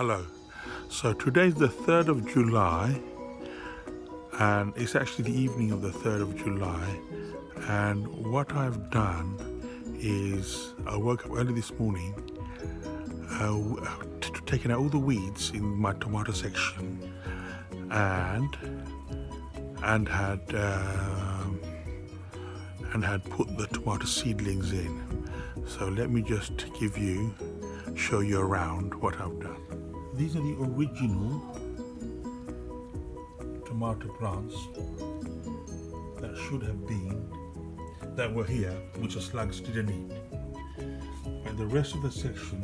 Hello. So today's the 3rd of July and it's actually the evening of the 3rd of July, and what I've done is I woke up early this morning, taken out all the weeds in my tomato section and had put the tomato seedlings in. So let me just show you around what I've done. These are the original tomato plants that were here, which the slugs didn't eat. And the rest of the section,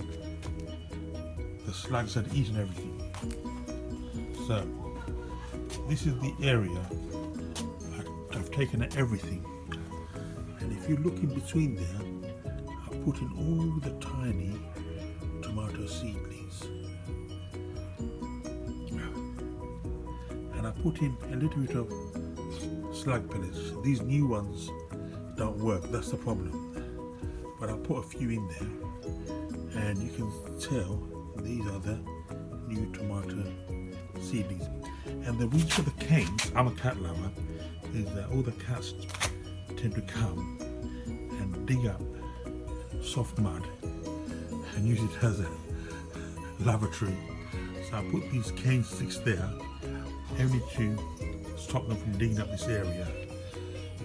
the slugs had eaten everything. So this is the area I've taken out everything. And if you look in between there, I've put in all the tiny tomato seedlings. And I put in a little bit of slug pellets. These new ones don't work, that's the problem. But I put a few in there, and you can tell these are the new tomato seedlings. And the reason for the canes, I'm a cat lover, is that all the cats tend to come and dig up soft mud and use it as a lavatory. So I put these cane sticks there only to stop them from digging up this area.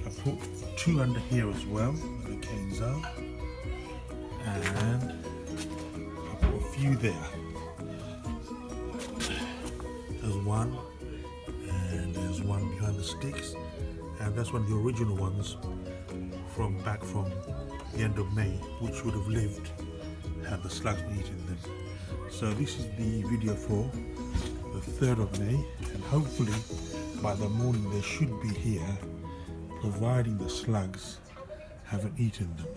I put 2 under here as well, where the canes are, and I put a few there. There's one, and there's one behind the sticks, and that's one of the original ones from the end of May, which would have lived had the slugs been eating them. So this is the video for the 3rd of May, and hopefully by the morning they should be here, providing the slugs haven't eaten them.